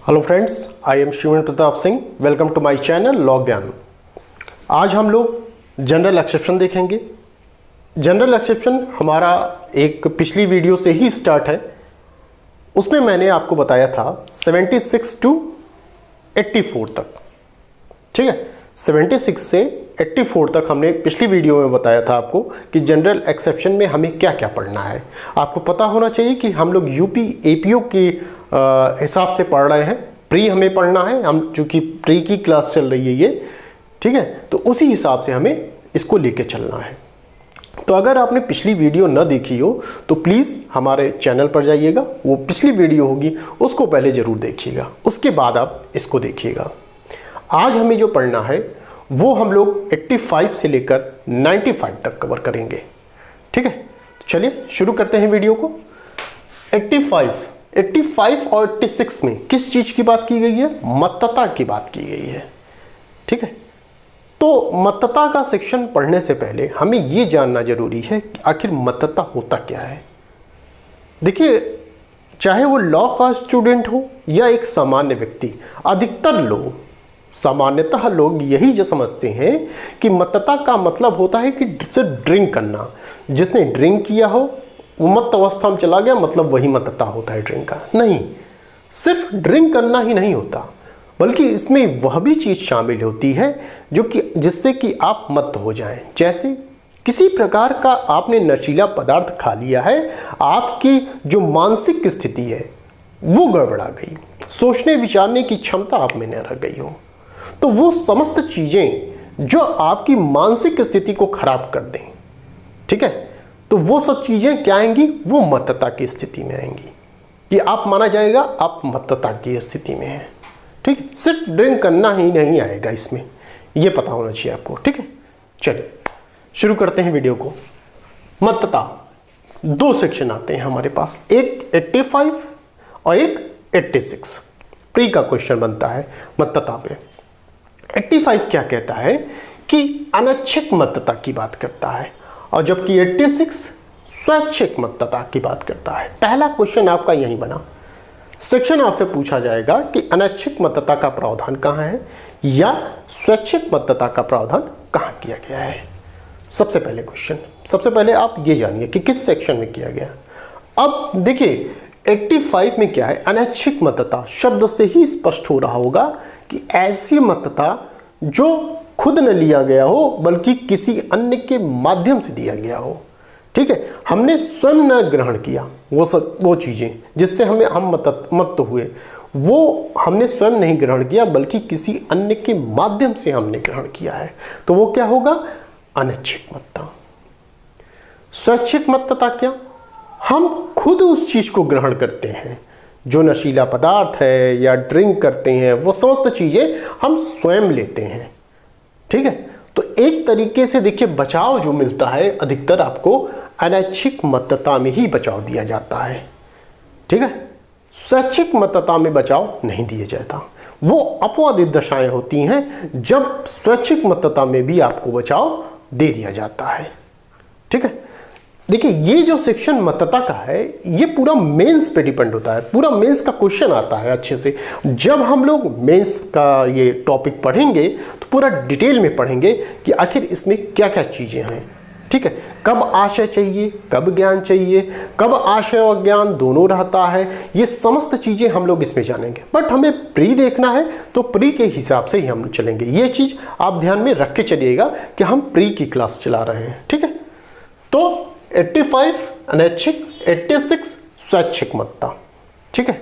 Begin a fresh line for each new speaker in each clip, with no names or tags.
Hello friends, I am Shivan Pratap Singh. Welcome to my channel law Gyan. आज हम लोग जनरल एक्सेप्शन देखेंगे। जनरल एक्सेप्शन हमारा एक पिछली वीडियो से ही स्टार्ट है। उसमें मैंने आपको बताया था 76 टू 84 तक। ठीक है, 76 से 84 तक हमने पिछली वीडियो में बताया था आपको कि जनरल एक्सेप्शन में हमें क्या क्या पढ़ना है। आपको पता होना चाहिए कि हम लोग यूपी एपीओ के हिसाब से पढ़ रहे हैं। प्री हमें पढ़ना है, हम चूँकि प्री की क्लास चल रही है ये, ठीक है, तो उसी हिसाब से हमें इसको लेके चलना है। तो अगर आपने पिछली वीडियो न देखी हो तो प्लीज़ हमारे चैनल पर जाइएगा, वो पिछली वीडियो होगी उसको पहले ज़रूर देखिएगा, उसके बाद आप इसको देखिएगा। आज हमें जो पढ़ना है वो हम लोग 85 से लेकर 95 तक कवर करेंगे। ठीक है, तो चलिए शुरू करते हैं वीडियो को। 85 और 86 में किस चीज़ की बात की गई है? मतता की बात की गई है। ठीक है, तो मतता का सेक्शन पढ़ने से पहले हमें ये जानना जरूरी है कि आखिर मतता होता क्या है। देखिए, चाहे वो लॉ का स्टूडेंट हो या एक सामान्य व्यक्ति, अधिकतर लोग सामान्यतः लोग यही जो समझते हैं कि मतता का मतलब होता है कि सिर्फ ड्रिंक करना। जिसने ड्रिंक किया हो वो मत अवस्था में चला गया, मतलब वही मतता होता है ड्रिंक का। नहीं, सिर्फ ड्रिंक करना ही नहीं होता, बल्कि इसमें वह भी चीज़ शामिल होती है जो कि जिससे कि आप मत हो जाएं। जैसे किसी प्रकार का आपने नशीला पदार्थ खा लिया है, आपकी जो मानसिक स्थिति है वो गड़बड़ा गई, सोचने विचारने की क्षमता आप में न रह गई हो, तो वो समस्त चीज़ें जो आपकी मानसिक स्थिति को खराब कर दें, ठीक है, तो वो सब चीज़ें क्या आएंगी? वो मतता की स्थिति में आएंगी कि आप माना जाएगा आप मतता की स्थिति में हैं। ठीक है, सिर्फ ड्रिंक करना ही नहीं आएगा इसमें, ये पता होना चाहिए आपको। ठीक है, चलिए शुरू करते हैं वीडियो को। मतता दो सेक्शन आते हैं हमारे पास, एक 85 और एक 86। प्री का क्वेश्चन बनता है मतता पे। 85 क्या कहता है कि अनैच्छिक मतता की बात करता है, और जबकि 86 स्वैच्छिक मतता की बात करता है। पहला क्वेश्चन आपका यही बना। सेक्शन आपसे पूछा जाएगा कि अनैच्छिक मतता का प्रावधान कहाँ है या स्वैच्छिक मतता का प्रावधान कहाँ किया गया है। सबसे पहले क्वेश्चन, सबसे पहले आप ये जानिए कि किस सेक्शन में किया गया। अब देखिए 85 में क्या है? अनैच्छिक मतता शब्द से ही स्पष्ट हो रहा होगा कि ऐसी मतता जो खुद न लिया गया हो बल्कि किसी अन्य के माध्यम से दिया गया हो। ठीक है, हमने स्वयं न ग्रहण किया वो चीज़ें जिससे हम मत हुए, वो हमने स्वयं नहीं ग्रहण किया बल्कि किसी अन्य के माध्यम से हमने ग्रहण किया है, तो वो क्या होगा? अनैच्छिक मतता। स्वैच्छिक मतता क्या? हम खुद उस चीज़ को ग्रहण करते हैं, जो नशीला पदार्थ है या ड्रिंक करते हैं, वो समस्त चीज़ें हम स्वयं लेते हैं। ठीक है, तो एक तरीके से देखिए बचाव जो मिलता है अधिकतर आपको अनैच्छिक मतता में ही बचाव दिया जाता है। ठीक है, स्वैच्छिक मतता में बचाव नहीं दिया जाता। वो अपवादित दशाएं होती हैं जब स्वैच्छिक मतता में भी आपको बचाव दे दिया जाता है। ठीक है, देखिए ये जो सेक्शन मतता का है ये पूरा मेंस पे डिपेंड होता है, पूरा मेंस का क्वेश्चन आता है अच्छे से। जब हम लोग मेंस का ये टॉपिक पढ़ेंगे तो पूरा डिटेल में पढ़ेंगे कि आखिर इसमें क्या क्या चीज़ें हैं। ठीक है, कब आशय चाहिए, कब ज्ञान चाहिए, कब आशय और ज्ञान दोनों रहता है, ये समस्त चीज़ें हम लोग इसमें जानेंगे। बट हमें प्री देखना है तो प्री के हिसाब से ही हम चलेंगे। ये चीज़ आप ध्यान में रख के चलिएगा कि हम प्री की क्लास चला रहे हैं। ठीक है, तो 85 अनैच्छिक, 86 स्वैच्छिक मतता। ठीक है,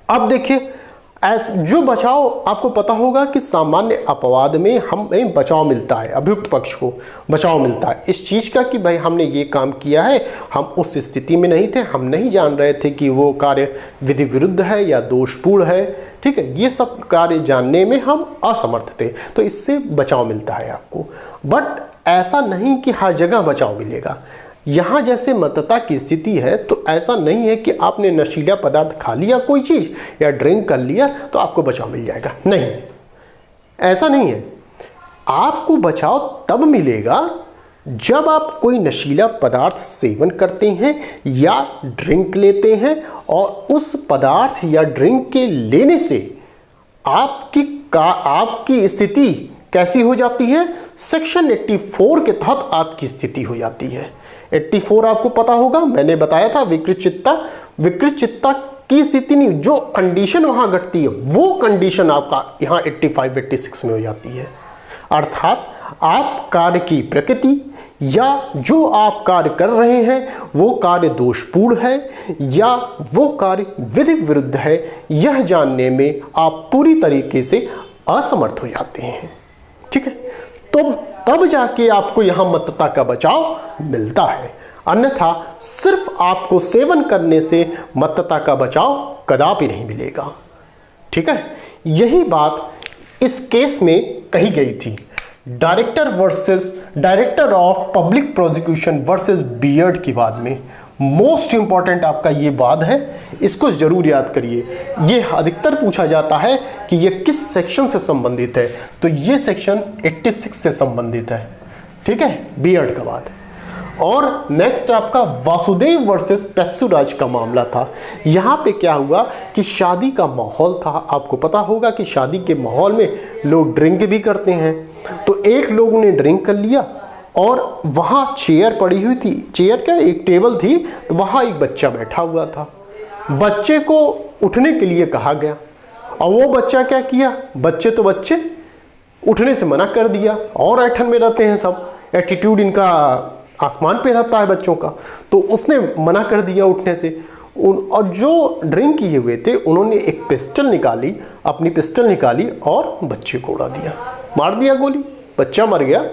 अब देखिए जो बचाव आपको पता होगा कि सामान्य अपवाद में हमें बचाव मिलता है, अभियुक्त पक्ष को बचाव मिलता है इस चीज़ का कि भाई हमने ये काम किया है, हम उस स्थिति में नहीं थे, हम नहीं जान रहे थे कि वो कार्य विधि विरुद्ध है या दोषपूर्ण है। ठीक है, ये सब कार्य जानने में हम असमर्थ थे, तो इससे बचाव मिलता है आपको। बट ऐसा नहीं कि हर जगह बचाव मिलेगा। यहाँ जैसे मतता की स्थिति है तो ऐसा नहीं है कि आपने नशीला पदार्थ खा लिया कोई चीज़ या ड्रिंक कर लिया तो आपको बचाव मिल जाएगा, नहीं, ऐसा नहीं है। आपको बचाव तब मिलेगा जब आप कोई नशीला पदार्थ सेवन करते हैं या ड्रिंक लेते हैं और उस पदार्थ या ड्रिंक के लेने से आपकी स्थिति कैसी हो जाती है, सेक्शन 84 के तहत आपकी स्थिति हो जाती है। 84 आपको पता होगा, मैंने बताया था, विकृत चित्ता की स्थिति नहीं, जो कंडीशन वहां घटती है वो कंडीशन आपका यहां 85 86 में हो जाती है। अर्थात आप कार्य की प्रकृति या जो आप कार्य कर रहे हैं वो कार्य दोषपूर्ण है या वो कार्य विधि विरुद्ध है, यह जानने में आप पूरी तरीके से असमर्थ हो जाते हैं। ठीक है, तो तब जाके आपको यहां मत्तता का बचाव मिलता है, अन्यथा सिर्फ आपको सेवन करने से मत्तता का बचाव कदापि नहीं मिलेगा। ठीक है, यही बात इस केस में कही गई थी, director of public prosecution versus beard की बात में। मोस्ट इंपॉर्टेंट आपका ये वाद है, इसको जरूर याद करिए। ये अधिकतर पूछा जाता है कि ये किस सेक्शन से संबंधित है, तो ये सेक्शन 86 से संबंधित है। ठीक है, बियर्ड का वाद। और नेक्स्ट आपका वासुदेव वर्सेस पेप्सुराज का मामला था। यहाँ पे क्या हुआ कि शादी का माहौल था, आपको पता होगा कि शादी के माहौल में लोग ड्रिंक भी करते हैं। तो एक लोगों ने ड्रिंक कर लिया और वहाँ चेयर पड़ी हुई थी, चेयर क्या एक टेबल थी, तो वहाँ एक बच्चा बैठा हुआ था। बच्चे को उठने के लिए कहा गया और वो बच्चा क्या किया, बच्चे उठने से मना कर दिया और ऐठन में रहते हैं सब, एटीट्यूड इनका आसमान पे रहता है बच्चों का, तो उसने मना कर दिया उठने से। और जो ड्रिंक किए हुए थे उन्होंने एक पिस्टल निकाली, अपनी पिस्टल निकाली और बच्चे को उड़ा दिया, मार दिया गोली, बच्चा मर गया।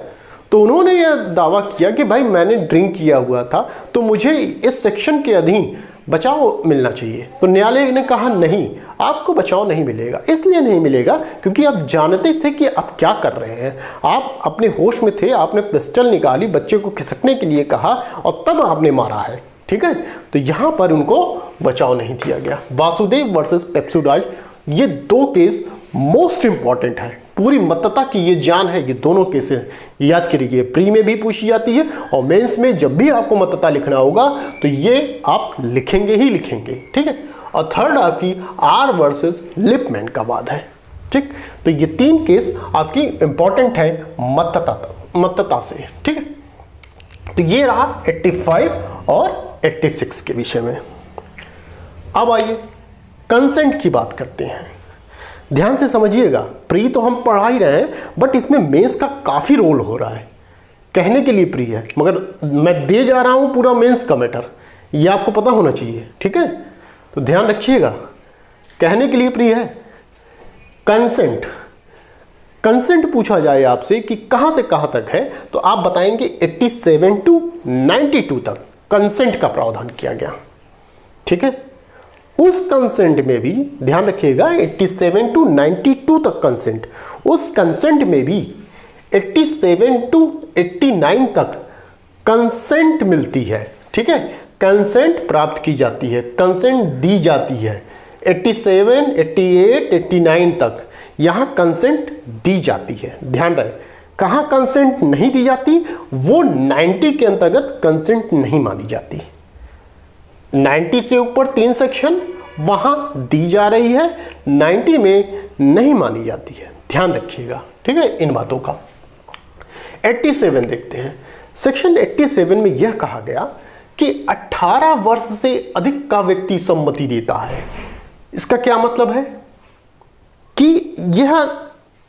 तो उन्होंने यह दावा किया कि भाई मैंने ड्रिंक किया हुआ था तो मुझे इस सेक्शन के अधीन बचाव मिलना चाहिए। तो न्यायालय ने कहा नहीं, आपको बचाव नहीं मिलेगा। इसलिए नहीं मिलेगा क्योंकि आप जानते थे कि आप क्या कर रहे हैं, आप अपने होश में थे, आपने पिस्टल निकाली, बच्चे को खिसकने के लिए कहा और तब आपने मारा है। ठीक है, तो यहाँ पर उनको बचाव नहीं दिया गया। वासुदेव वर्सेस पेप्सुराज, ये दो केस मोस्ट इंपॉर्टेंट है, पूरी मत्तता की ये जान है। ये दोनों केसेस याद करिए, प्री में भी पूछी जाती है और मेंस में जब भी आपको मत्तता लिखना होगा तो ये आप लिखेंगे ही लिखेंगे। ठीक है, और थर्ड आपकी आर वर्सेस लिपमैन का वाद है। ठीक, तो ये तीन केस आपकी इंपॉर्टेंट है मत्तता से। ठीक है, तो ये रहा 85 और 86 के विषय में। अब आइए कंसेंट की बात करते हैं। ध्यान से समझिएगा, प्री तो हम पढ़ा ही रहे हैं बट इसमें मेंस का काफ़ी रोल हो रहा है। कहने के लिए प्री है मगर मैं दे जा रहा हूं पूरा मेंस का मैटर, ये आपको पता होना चाहिए। ठीक है, तो ध्यान रखिएगा, कहने के लिए प्री है। कंसेंट पूछा जाए आपसे कि कहां से कहां तक है, तो आप बताएंगे 87 to 92 तक कंसेंट का प्रावधान किया गया। ठीक है, उस कंसेंट में भी ध्यान रखिएगा 87 to 92 तक कंसेंट, उस कंसेंट में भी 87 to 89 तक कंसेंट मिलती है। ठीक है, कंसेंट प्राप्त की जाती है, कंसेंट दी जाती है। 87, 88, 89 तक यहाँ कंसेंट दी जाती है। ध्यान रहे, कहाँ कंसेंट नहीं दी जाती, वो 90 के अंतर्गत कंसेंट नहीं मानी जाती। 90 से ऊपर 3 सेक्शन वहां दी जा रही है, 90 में नहीं मानी जाती है। ध्यान रखिएगा, ठीक है, इन बातों का। 87 देखते हैं। सेक्शन 87 में यह कहा गया कि 18 वर्ष से अधिक का व्यक्ति सम्मति देता है। इसका क्या मतलब है कि यह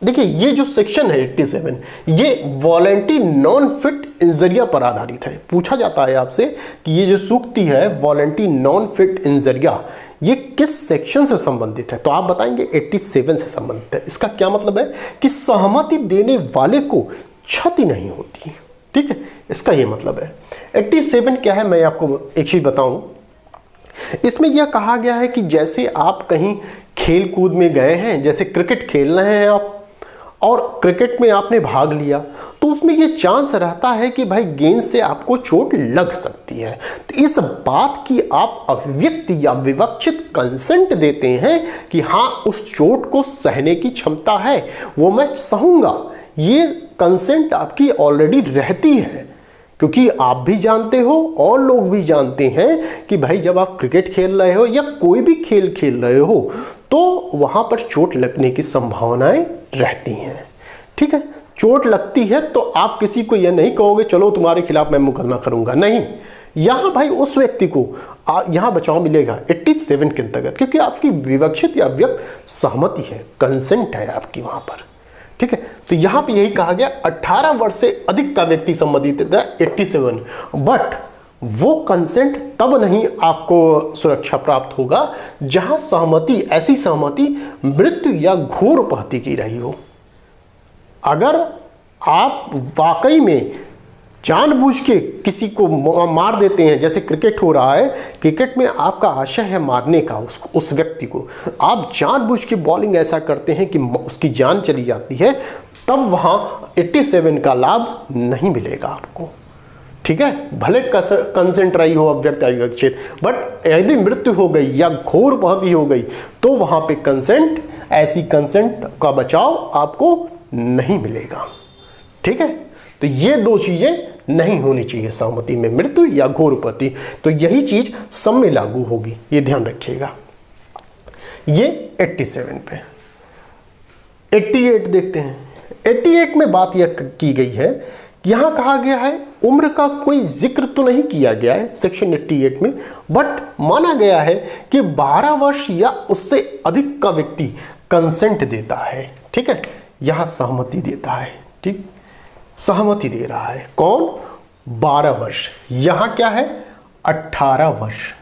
देखिए, ये जो सेक्शन है 87, ये वॉलंटरी नॉन फिट इंजरिया पर आधारित है। पूछा जाता है आपसे कि ये जो सूक्ति है वॉलंटरी नॉन फिट इंजरिया, ये किस सेक्शन से संबंधित है, तो आप बताएंगे 87 से संबंधित है। इसका क्या मतलब है कि सहमति देने वाले को क्षति नहीं होती। ठीक है, इसका ये मतलब है। 87 क्या है, मैं आपको एक चीज बताऊं। इसमें यह कहा गया है कि जैसे आप कहीं खेल कूद में गए हैं, जैसे क्रिकेट खेल रहे हैं आप, और क्रिकेट में आपने भाग लिया, तो उसमें ये चांस रहता है कि भाई गेंद से आपको चोट लग सकती है। तो इस बात की आप अभिव्यक्ति या विवक्षित कंसेंट देते हैं कि हाँ, उस चोट को सहने की क्षमता है, वो मैं सहूंगा। ये कंसेंट आपकी ऑलरेडी रहती है। क्योंकि आप भी जानते हो और लोग भी जानते हैं कि भाई जब आप क्रिकेट खेल रहे हो या कोई भी खेल खेल रहे हो तो वहां पर चोट लगने की संभावनाएं रहती हैं। ठीक है, चोट लगती है तो आप किसी को यह नहीं कहोगे चलो तुम्हारे खिलाफ मैं मुकदमा करूंगा, नहीं, यहां भाई उस व्यक्ति को यहां बचाव मिलेगा 87 के अंतर्गत, क्योंकि आपकी विवक्षित या व्यक्त सहमति है, कंसेंट है आपकी वहां पर। ठीक है, तो यहां पे यही कहा गया 18 वर्ष से अधिक का व्यक्ति सम्मति देता है 87, बट वो कंसेंट तब नहीं आपको सुरक्षा प्राप्त होगा जहां सहमति, ऐसी सहमति मृत्यु या घोर उपहत्या की रही हो। अगर आप वाकई में जानबूझ के किसी को मार देते हैं, जैसे क्रिकेट हो रहा है, क्रिकेट में आपका आशय है मारने का उस व्यक्ति को, आप जानबूझ के बॉलिंग ऐसा करते हैं कि उसकी जान चली जाती है, तब वहां 87 का लाभ नहीं मिलेगा आपको। ठीक है, भले कंसेंट रही हो अव्यक्त अविवक्षित, बट यदि मृत्यु हो गई या घोर उपहत्या हो गई तो वहां पे कंसेंट, ऐसी कंसेंट का बचाव आपको नहीं मिलेगा। ठीक है, तो ये दो चीजें नहीं होनी चाहिए सहमति में, मृत्यु या घोर उपहत्या। तो यही चीज सब में लागू होगी, ये ध्यान रखिएगा। ये 87 पे। 88 देखते हैं। 88 में बात यह की गई है, यहां कहा गया है उम्र का कोई जिक्र तो नहीं किया गया है सेक्शन 88 में, बट माना गया है कि 12 वर्ष या उससे अधिक का व्यक्ति कंसेंट देता है। ठीक है, यहां सहमति देता है। ठीक, सहमति दे रहा है कौन? 12 वर्ष। यहां क्या है? 18 वर्ष।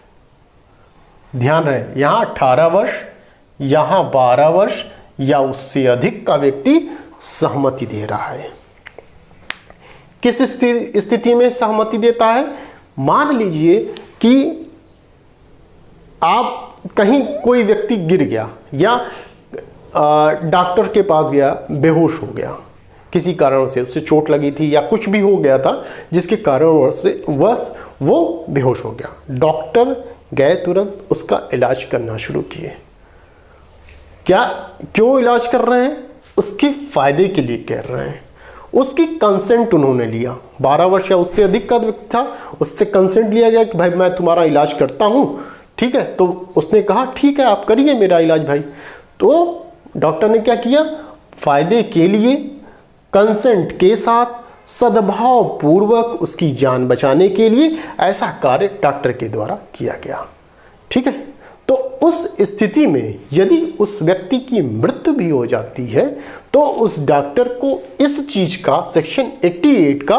ध्यान रहे, यहां 18 वर्ष, यहां 12 वर्ष या उससे अधिक का व्यक्ति सहमति दे रहा है। किस स्थिति में सहमति देता है? मान लीजिए कि आप कहीं कोई व्यक्ति गिर गया या डॉक्टर के पास गया, बेहोश हो गया, किसी कारण से उससे चोट लगी थी या कुछ भी हो गया था जिसके कारण से वो बेहोश हो गया। डॉक्टर गए, तुरंत उसका इलाज करना शुरू किए। क्यों इलाज कर रहे हैं? उसके फायदे के लिए कर रहे हैं। उसकी कंसेंट उन्होंने लिया। 12 वर्ष या उससे अधिक का व्यक्ति था, उससे कंसेंट लिया गया कि भाई मैं तुम्हारा इलाज करता हूं। ठीक है, तो उसने कहा ठीक है आप करिए मेरा इलाज भाई। तो डॉक्टर ने क्या किया? फायदे के लिए कंसेंट के साथ सद्भाव पूर्वक उसकी जान बचाने के लिए ऐसा कार्य डॉक्टर के द्वारा किया गया। ठीक है, तो उस स्थिति में यदि उस व्यक्ति की मृत्यु भी हो जाती है तो उस डॉक्टर को इस चीज का सेक्शन 88 का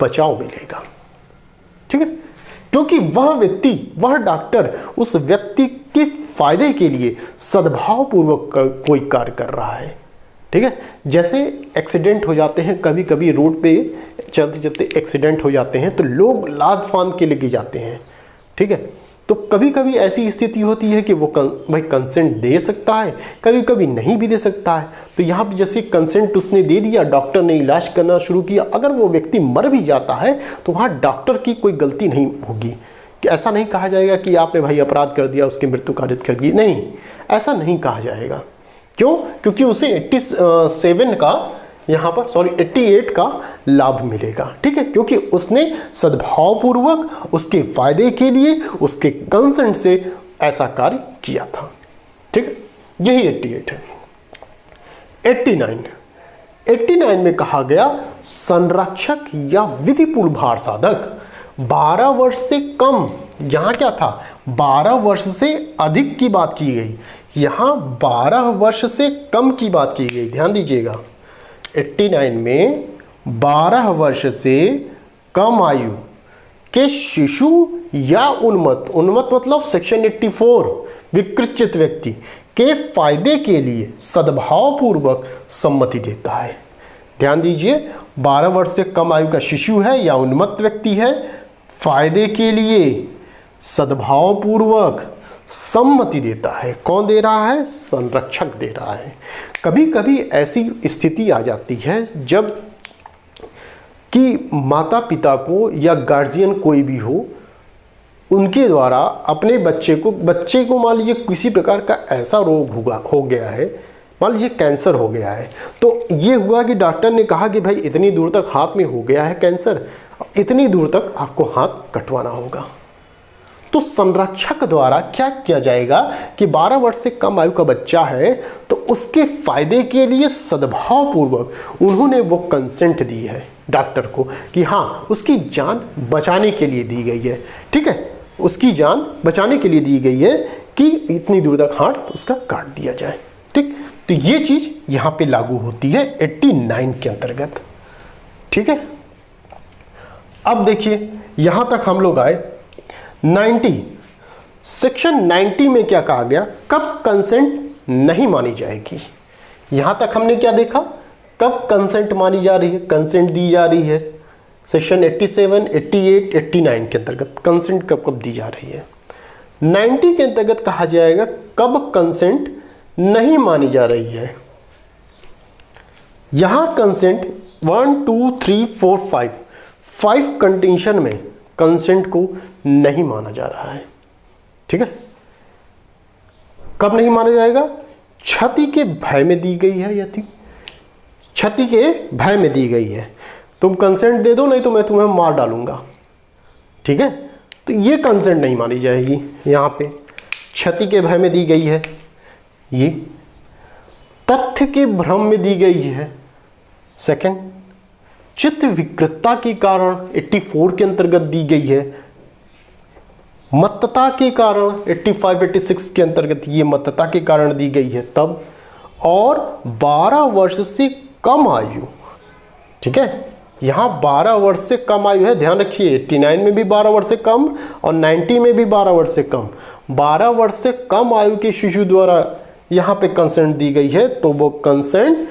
बचाव मिलेगा। ठीक है, क्योंकि वह व्यक्ति, वह डॉक्टर उस व्यक्ति के फायदे के लिए सद्भाव पूर्वक कोई कार्य कर रहा है। ठीक है, जैसे एक्सीडेंट हो जाते हैं, कभी कभी रोड पे चलते चलते एक्सीडेंट हो जाते हैं तो लोग लाद फांद के लेके जाते हैं। ठीक है, तो कभी कभी ऐसी स्थिति होती है कि वो भाई कंसेंट दे सकता है, कभी कभी नहीं भी दे सकता है। तो यहाँ पे जैसे कंसेंट उसने दे दिया, डॉक्टर ने इलाज करना शुरू किया, अगर वो व्यक्ति मर भी जाता है तो वहाँ डॉक्टर की कोई गलती नहीं होगी, कि ऐसा नहीं कहा जाएगा कि आपने भाई अपराध कर दिया, उसकी मृत्यु कारित कर दी, नहीं, ऐसा नहीं कहा जाएगा। क्यों? क्योंकि उसे 87 का यहाँ पर 88 का लाभ मिलेगा। ठीक है, क्योंकि उसने सद्भावपूर्वक उसके फायदे के लिए उसके कंसेंट से ऐसा कार्य किया था। ठीक है, यही 88 है। 89 में कहा गया संरक्षक या विधिपूर्ण भार साधक 12 वर्ष से कम, यहां क्या था? 12 वर्ष से अधिक की बात की गई, यहां 12 वर्ष से कम की बात की गई। ध्यान दीजिएगा, 89 में 12 वर्ष से कम आयु के शिशु या उन्मत्त मतलब सेक्शन 84 विकृत व्यक्ति के फायदे के लिए सद्भावपूर्वक सम्मति देता है। ध्यान दीजिए, 12 वर्ष से कम आयु का शिशु है या उन्मत्त व्यक्ति है, फायदे के लिए सद्भावपूर्वक सम्मति देता है। कौन दे रहा है? संरक्षक दे रहा है। कभी कभी ऐसी स्थिति आ जाती है जब कि माता पिता को या गार्जियन कोई भी हो, उनके द्वारा अपने बच्चे को मान लीजिए किसी प्रकार का ऐसा रोग हो गया है, मान लीजिए कैंसर हो गया है, तो ये हुआ कि डॉक्टर ने कहा कि भाई इतनी दूर तक हाथ में हो गया है कैंसर, इतनी दूर तक आपको हाथ कटवाना होगा। तो संरक्षक द्वारा क्या किया जाएगा कि 12 वर्ष से कम आयु का बच्चा है तो उसके फायदे के लिए सद्भाव पूर्वक उन्होंने वो कंसेंट दी है डॉक्टर को कि हाँ उसकी जान बचाने के लिए दी गई है। ठीक है, उसकी जान बचाने के लिए दी गई है कि इतनी दूर तक हाथ उसका काट दिया जाए। ठीक, तो ये चीज यहां पे लागू होती है 89 के अंतर्गत। ठीक है, अब देखिए यहां तक हम लोग आए 90। सेक्शन 90 में क्या कहा गया, कब कंसेंट नहीं मानी जाएगी। यहां तक हमने क्या देखा, कब कंसेंट मानी जा रही है, कंसेंट दी जा रही है। सेक्शन 87, 88, 89 के अंतर्गत कंसेंट कब कब दी जा रही है। 90 के अंतर्गत कहा जाएगा कब कंसेंट नहीं मानी जा रही है। यहां कंसेंट 1 2 3 4 5 कंडीशन में कंसेंट को नहीं माना जा रहा है। ठीक है, कब नहीं माना जाएगा, क्षति के भय में दी गई है, यदि क्षति के भय में दी गई है तुम कंसेंट दे दो नहीं तो मैं तुम्हें मार डालूंगा। ठीक है, तो ये कंसेंट नहीं मानी जाएगी। यहां पे क्षति के भय में दी गई है, ये तथ्य के भ्रम में दी गई है। सेकंड, चित्त विकृतता के कारण 84 के अंतर्गत दी गई है। मत्तता के कारण 85, 86 के अंतर्गत ये मत्तता के कारण दी गई है तब, और 12 वर्ष से कम आयु। ठीक है, यहां 12 वर्ष से कम आयु है, ध्यान रखिए 89 में भी 12 वर्ष से कम और 90 में भी 12 वर्ष से कम। 12 वर्ष से कम आयु के शिशु द्वारा यहां पे कंसेंट दी गई है तो वो कंसेंट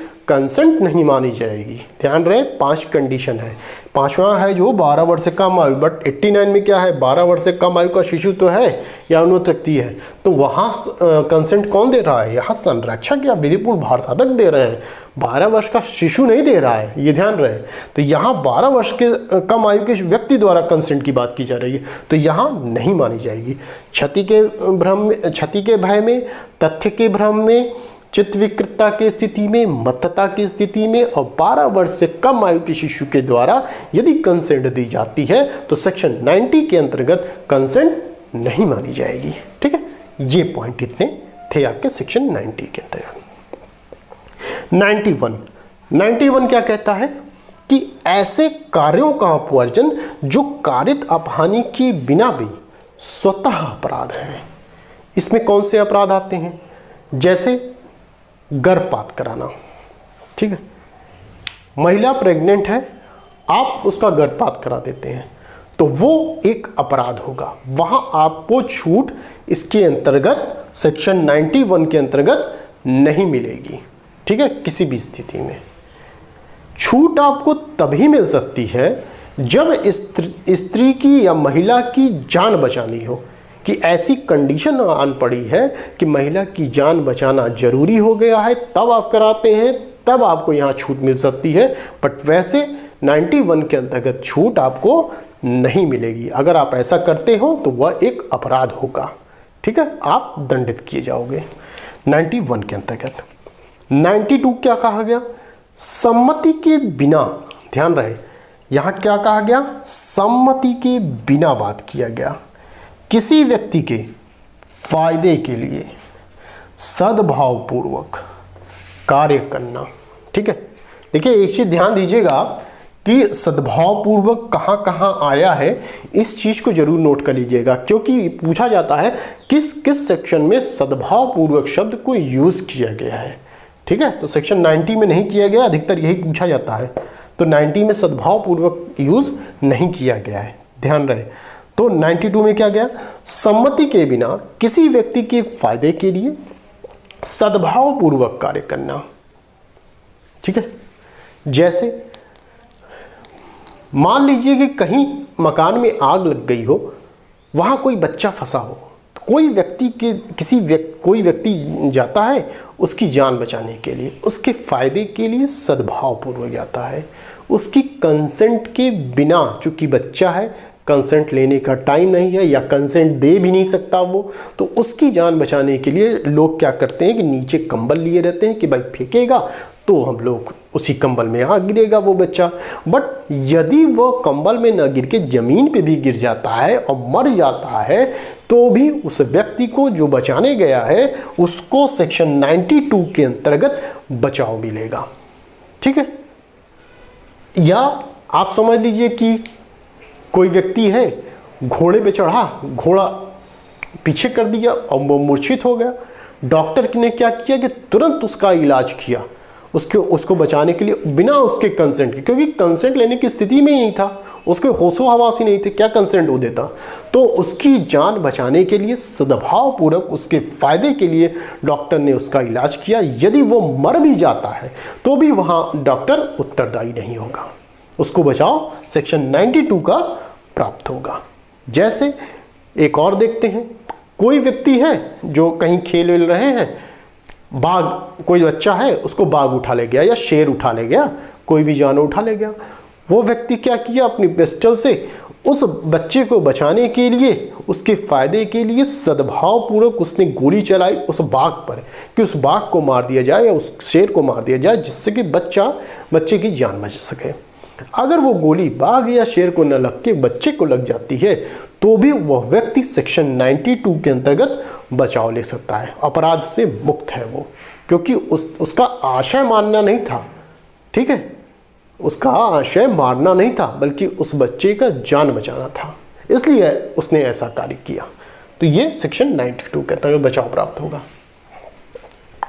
नहीं मानी जाएगी। ध्यान रहे 5 कंडीशन है, 5वां है जो 12 वर्ष से कम आयु, बट 89 में क्या है, 12 वर्ष से कम आयु का शिशु तो है या अनुत्तक्ति है, तो वहाँ कंसेंट कौन दे रहा है, यहाँ संरक्षक या विधिपूर्ण भार साधक दे रहे हैं, 12 वर्ष का शिशु नहीं दे रहा है, ये ध्यान रहे। तो यहाँ 12 वर्ष के कम आयु के व्यक्ति द्वारा कंसेंट की बात की जा रही है तो यहाँ नहीं मानी जाएगी। क्षति के भय में, तथ्य के भ्रम में, चित्त विकृतता की स्थिति में, मत्तता की स्थिति में और 12 वर्ष से कम आयु के शिशु के द्वारा यदि कंसेंट दी जाती है तो सेक्शन 90 के अंतर्गत कंसेंट नहीं मानी जाएगी। ठीक है, ये पॉइंट इतने थे आपके सेक्शन 90 के अंतर्गत। 91 क्या कहता है कि ऐसे कार्यों का अपवर्जन जो कारित अपहानि के बिना भी स्वतः अपराध है। इसमें कौन से अपराध आते हैं, जैसे गर्भपात कराना। ठीक है, महिला प्रेग्नेंट है, आप उसका गर्भपात करा देते हैं तो वो एक अपराध होगा, वहां आपको छूट इसके अंतर्गत सेक्शन 91 के अंतर्गत नहीं मिलेगी। ठीक है, किसी भी स्थिति में छूट आपको तभी मिल सकती है जब स्त्री की या महिला की जान बचानी हो, कि ऐसी कंडीशन आन पड़ी है कि महिला की जान बचाना जरूरी हो गया है, तब आप कराते हैं, तब आपको यहाँ छूट मिल सकती है। बट वैसे 91 के अंतर्गत छूट आपको नहीं मिलेगी। अगर आप ऐसा करते हो तो वह एक अपराध होगा। ठीक है, आप दंडित किए जाओगे 91 के अंतर्गत। 92 क्या कहा गया, सम्मति के बिना, ध्यान रहे यहाँ क्या कहा गया, सम्मति के बिना बात किया गया, किसी व्यक्ति के फायदे के लिए सद्भावपूर्वक कार्य करना। ठीक है, देखिए एक चीज ध्यान दीजिएगा कि सद्भावपूर्वक कहाँ कहाँ आया है, इस चीज को जरूर नोट कर लीजिएगा, क्योंकि पूछा जाता है किस किस सेक्शन में सद्भावपूर्वक शब्द को यूज किया गया है। ठीक है, तो सेक्शन 90 में नहीं किया गया, अधिकतर यही पूछा जाता है, तो 90 में सद्भावपूर्वक यूज नहीं किया गया है, ध्यान रहे। तो 92 में क्या गया, सम्मति के बिना किसी व्यक्ति के फायदे के लिए सद्भावपूर्वक कार्य करना। ठीक है, जैसे मान लीजिए कि कहीं मकान में आग लग गई हो, वहां कोई बच्चा फंसा हो, तो कोई व्यक्ति जाता है उसकी जान बचाने के लिए, उसके फायदे के लिए सद्भावपूर्वक जाता है, उसकी कंसेंट के बिना, चूंकि बच्चा है, कंसेंट लेने का टाइम नहीं है या कंसेंट दे भी नहीं सकता वो, तो उसकी जान बचाने के लिए लोग क्या करते हैं कि नीचे कंबल लिए रहते हैं कि भाई फेंकेगा तो हम लोग उसी कंबल में आ गिरेगा वो बच्चा। बट यदि वह कंबल में न गिर के ज़मीन पे भी गिर जाता है और मर जाता है तो भी उस व्यक्ति को जो बचाने गया है उसको सेक्शन 92 के अंतर्गत बचाव मिलेगा। ठीक है। या आप समझ लीजिए कि कोई व्यक्ति है, घोड़े पे चढ़ा, घोड़ा पीछे कर दिया और वो मूर्छित हो गया। डॉक्टर ने क्या किया कि तुरंत उसका इलाज किया, उसको बचाने के लिए बिना उसके कंसेंट के, क्योंकि कंसेंट लेने की स्थिति में ही नहीं था, उसके होशो हवास ही नहीं थे, क्या कंसेंट वो देता। तो उसकी जान बचाने के लिए सद्भावपूर्वक उसके फायदे के लिए डॉक्टर ने उसका इलाज किया। यदि वो मर भी जाता है तो भी वहाँ डॉक्टर उत्तरदायी नहीं होगा, उसको बचाव सेक्शन 92 का प्राप्त होगा। जैसे एक और देखते हैं, कोई व्यक्ति है जो कहीं खेल वेल रहे हैं, बाघ, कोई बच्चा है उसको बाघ उठा ले गया या शेर उठा ले गया, कोई भी जानवर उठा ले गया। वो व्यक्ति क्या किया, अपनी पिस्टल से उस बच्चे को बचाने के लिए, उसके फायदे के लिए सद्भावपूर्वक उसने गोली चलाई उस बाघ पर कि उस बाघ को मार दिया जाए या उस शेर को मार दिया जाए, जिससे कि बच्चे की जान बच सके। अगर वो गोली बाघ या शेर को न लग के बच्चे को लग जाती है तो भी वह व्यक्ति सेक्शन 92 के अंतर्गत बचाव ले सकता है, अपराध से मुक्त है वो, क्योंकि उसका आशय मारना नहीं था। ठीक है, उसका आशय मारना नहीं था बल्कि उस बच्चे का जान बचाना था, इसलिए उसने ऐसा कार्य किया। तो ये सेक्शन 92 के अंतर्गत बचाव प्राप्त होगा।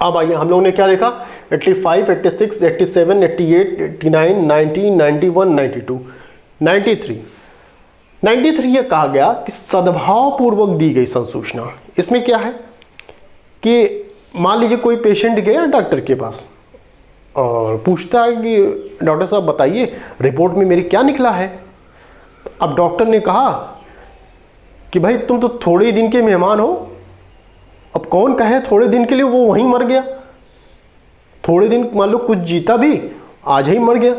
अब आइए, हम लोगों ने क्या देखा, 85, 86, 87, 88, 89, 90, 91, 92, 93 ये कहा गया कि सद्भावपूर्वक दी गई संसूचना। इसमें क्या है कि मान लीजिए कोई पेशेंट गया डॉक्टर के पास और पूछता है कि डॉक्टर साहब बताइए रिपोर्ट में मेरी क्या निकला है। अब डॉक्टर ने कहा कि भाई तुम तो थोड़े ही दिन के मेहमान हो, अब कौन कहे थोड़े दिन के लिए वो वहीं मर गया, थोड़े दिन मान लो कुछ जीता भी, आज ही मर गया,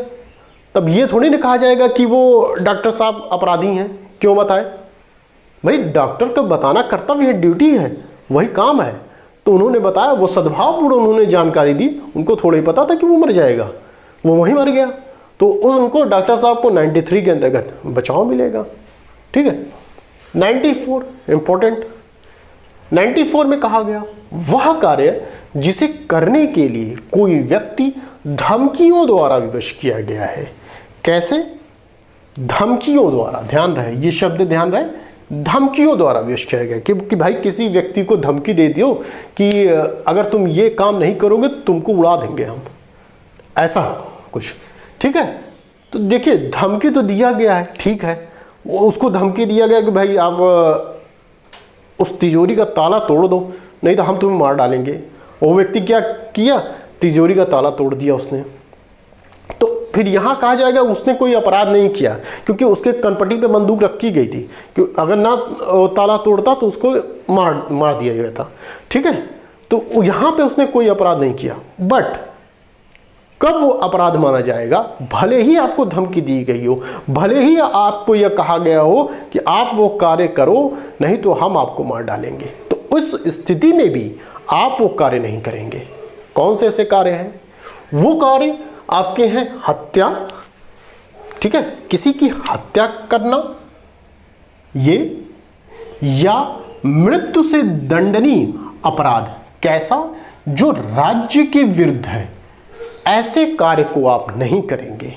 तब ये थोड़ी ना कहा जाएगा कि वो डॉक्टर साहब अपराधी हैं, क्यों बताए। भाई डॉक्टर का बताना कर्तव्य है, ड्यूटी है, वही काम है। तो उन्होंने बताया, वो सद्भावपूर्ण उन्होंने जानकारी दी, उनको थोड़ा ही पता था कि वो मर जाएगा, वो वहीं मर गया, तो उनको डॉक्टर साहब को 93 के अंतर्गत बचाव मिलेगा। ठीक है। 94 इंपॉर्टेंट, 94 में कहा गया वह कार्य जिसे करने के लिए कोई व्यक्ति धमकियों द्वारा विवश किया गया है। कैसे? धमकियों द्वारा, ध्यान रहे ये शब्द, ध्यान रहे, धमकियों द्वारा विवश किया गया कि भाई किसी व्यक्ति को धमकी दे दियो कि अगर तुम ये काम नहीं करोगे तुमको उड़ा देंगे हम, ऐसा कुछ। ठीक है। तो देखिए धमकी तो दिया गया है, ठीक है, उसको धमकी दिया गया कि भाई आप उस तिजोरी का ताला तोड़ दो नहीं तो हम तुम्हें मार डालेंगे। वो व्यक्ति क्या किया, तिजोरी का ताला तोड़ दिया उसने। तो फिर यहाँ कहा जाएगा उसने कोई अपराध नहीं किया, क्योंकि उसके कनपटी पे बंदूक रखी गई थी कि अगर ना ताला तोड़ता तो उसको मार दिया गया था। ठीक है। तो यहाँ पे उसने कोई अपराध नहीं किया। बट कब वो अपराध माना जाएगा, भले ही आपको धमकी दी गई हो, भले ही आपको यह कहा गया हो कि आप वो कार्य करो नहीं तो हम आपको मार डालेंगे, तो उस स्थिति में भी आप वो कार्य नहीं करेंगे। कौन से ऐसे कार्य हैं? वो कार्य आपके हैं हत्या। ठीक है, किसी की हत्या करना, ये या मृत्यु से दंडनीय अपराध। कैसा? जो राज्य के विरुद्ध है, ऐसे कार्य को आप नहीं करेंगे।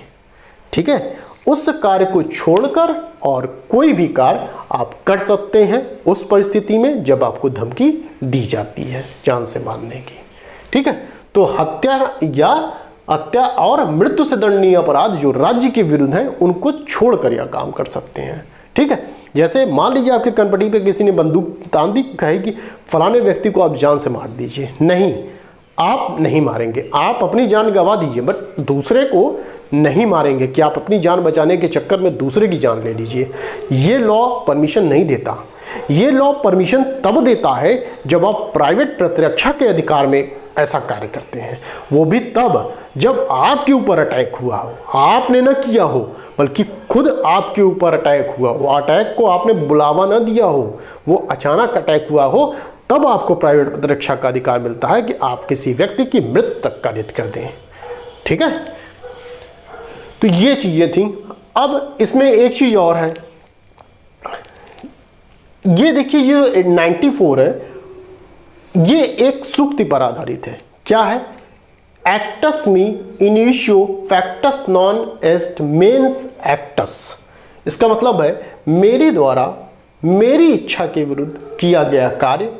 ठीक है। उस कार्य को छोड़कर और कोई भी कार्य आप कर सकते हैं उस परिस्थिति में जब आपको धमकी दी जाती है जान से मारने की। ठीक है। तो हत्या और मृत्यु से दंडनीय अपराध जो राज्य के विरुद्ध हैं उनको छोड़कर यह काम कर सकते हैं। ठीक है। जैसे मान लीजिए आपके कनपटी पे किसी ने बंदूक तान दी, कहे कि फलाने व्यक्ति को आप जान से मार दीजिए, नहीं, आप नहीं मारेंगे, आप अपनी जान गंवा दीजिए, बट दूसरे को नहीं मारेंगे कि आप अपनी जान बचाने के चक्कर में दूसरे की जान ले लीजिए। ये लॉ परमिशन नहीं देता। ये लॉ परमिशन तब देता है जब आप प्राइवेट प्रतिरक्षा के अधिकार में ऐसा कार्य करते हैं, वो भी तब जब आपके ऊपर अटैक हुआ हो, आपने न किया हो बल्कि खुद आपके ऊपर अटैक हुआ हो, अटैक को आपने बुलावा न दिया हो, वो अचानक अटैक हुआ हो, तब आपको प्राइवेट प्रतिरक्षा का अधिकार मिलता है कि आप किसी व्यक्ति की मृत्यु तक कारित कर दें। ठीक है, तो ये चीजें थी। अब इसमें एक चीज और है, ये देखिए ये 94 है, ये एक सूक्ति पर आधारित है। क्या है? एक्टस मी इनिशियो फैक्टस नॉन एस्ट मेंस एक्टस। इसका मतलब है मेरे द्वारा मेरी इच्छा के विरुद्ध किया गया कार्य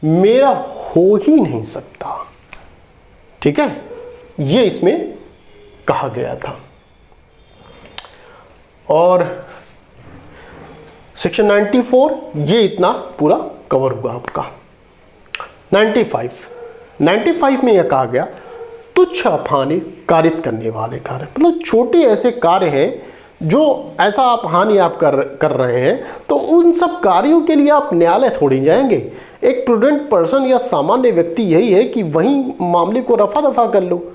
मेरा हो ही नहीं सकता। ठीक है, ये इसमें कहा गया था। और सेक्शन 94 ये इतना पूरा कवर हुआ आपका। 95 में यह कहा गया तुच्छ हानि कारित करने वाले कार्य, मतलब छोटे ऐसे कार्य हैं जो ऐसा आप हानि आप कर रहे हैं, तो उन सब कार्यों के लिए आप न्यायालय थोड़ी जाएंगे। एक प्रूडेंट पर्सन या सामान्य व्यक्ति यही है कि वहीं मामले को रफा दफा कर लो।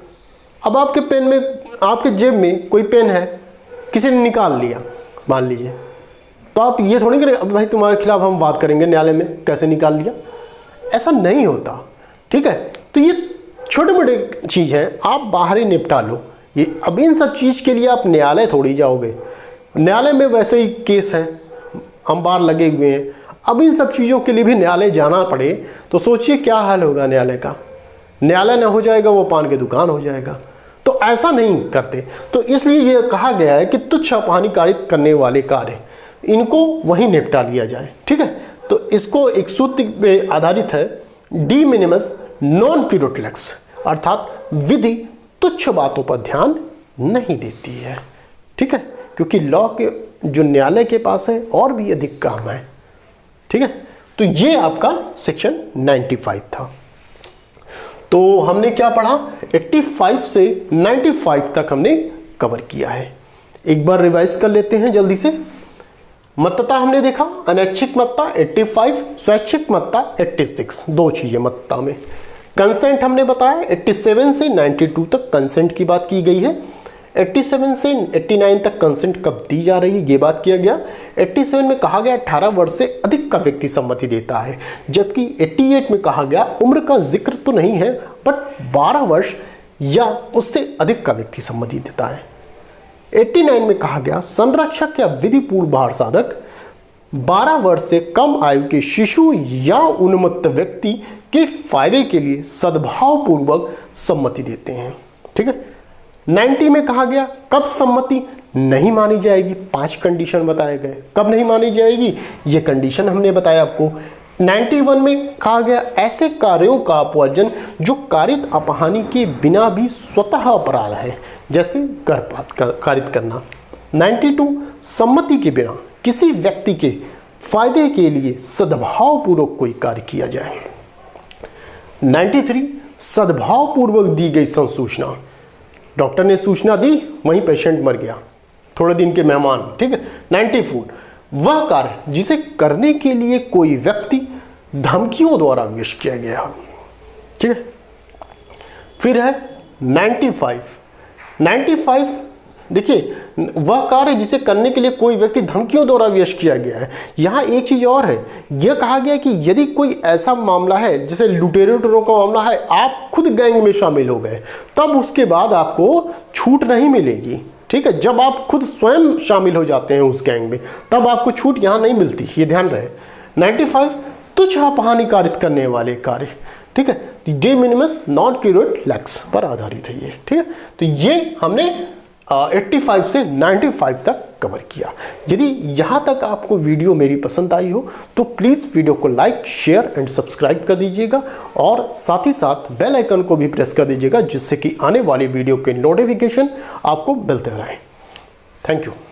अब आपके पेन में, आपके जेब में कोई पेन है, किसी ने निकाल लिया मान लीजिए, तो आप ये थोड़ी करेंगे अब भाई तुम्हारे खिलाफ हम बात करेंगे न्यायालय में, कैसे निकाल लिया। ऐसा नहीं होता। ठीक है, तो ये छोटे मोटे चीज़ हैं, आप बाहर ही निपटा लो ये। अब इन सब चीज़ के लिए आप न्यायालय थोड़ी जाओगे। न्यायालय में वैसे ही केस हैं, अंबार लगे हुए हैं। अब इन सब चीज़ों के लिए भी न्यायालय जाना पड़े तो सोचिए क्या हाल होगा न्यायालय का। न्यायालय ना हो जाएगा वो पान की दुकान हो जाएगा। तो ऐसा नहीं करते। तो इसलिए ये कहा गया है कि तुच्छ हानि कारित करने वाले कार्य इनको वहीं निपटा लिया जाए। ठीक है, तो इसको एक सूत्र पे आधारित है, डी मिनिमस नॉन क्यूरोटलेक्स, अर्थात विधि तुच्छ बातों पर ध्यान नहीं देती है। ठीक है, क्योंकि लॉ के जो न्यायालय के पास है और भी अधिक काम है। ठीक है, तो ये आपका सेक्शन 95 था। तो हमने क्या पढ़ा? 85 से 95 तक हमने कवर किया है। एक बार रिवाइज कर लेते हैं जल्दी से। मतता हमने देखा, अनैच्छिक मतता 85, स्वैच्छिक मतता 86, दो चीजें मतता में। कंसेंट हमने बताया 87 से 92 तक कंसेंट की बात की गई है। 87 से 89 तक कंसेंट कब दी जा रही है ये बात किया गया। 87 में कहा गया 18 वर्ष से अधिक का व्यक्ति सम्मति देता है, जबकि 88 में कहा गया उम्र का जिक्र तो नहीं है बट 12 वर्ष या उससे अधिक का व्यक्ति सम्मति देता है। 89 में कहा गया संरक्षक या विधिपूर्ण बाहर साधक 12 वर्ष से कम आयु के शिशु या उन्मत्त व्यक्ति के फायदे के लिए सद्भावपूर्वक सम्मति देते हैं। ठीक है, 90 में कहा गया कब सम्मति नहीं मानी जाएगी, 5 कंडीशन बताए गए। कब नहीं मानी जाएगी ये कंडीशन हमने बताया आपको। 91 में कहा गया ऐसे कार्यों का अपवर्जन जो कारित अपहानि के बिना भी स्वतः अपराध है, जैसे गर्भपात कारित करना। 92 सम्मति के बिना किसी व्यक्ति के फायदे के लिए सद्भावपूर्वक कोई कार्य किया जाए। 93 सद्भावपूर्वक दी गई संसूचना, डॉक्टर ने सूचना दी वहीं पेशेंट मर गया, थोड़े दिन के मेहमान। ठीक है। 94 वह कार्य जिसे करने के लिए कोई व्यक्ति धमकियों द्वारा विवश किया गया हो। ठीक है। फिर है 95 देखिए वह कार्य जिसे करने के लिए कोई व्यक्ति धमकियों द्वारा विवश किया गया है। यहाँ एक चीज और है, यह कहा गया कि यदि कोई ऐसा मामला है जैसे लुटेरों का मामला है, आप खुद गैंग में शामिल हो गए, तब उसके बाद आपको छूट नहीं मिलेगी। ठीक है, जब आप खुद स्वयं शामिल हो जाते हैं उस गैंग में तब आपको छूट यहाँ नहीं मिलती, ये ध्यान रहे। 95 तुच्छ हानि कारित करने वाले कार्य। ठीक है, डे मिनिमस नॉन क्यूरोटलेक्स पर आधारित है ये। ठीक है, तो ये हमने 85 से 95 तक कवर किया। यदि यहाँ तक आपको वीडियो मेरी पसंद आई हो तो प्लीज़ वीडियो को लाइक, शेयर एंड सब्सक्राइब कर दीजिएगा और साथ ही साथ बेल आइकन को भी प्रेस कर दीजिएगा, जिससे कि आने वाली वीडियो के नोटिफिकेशन आपको मिलते रहें। Thank you.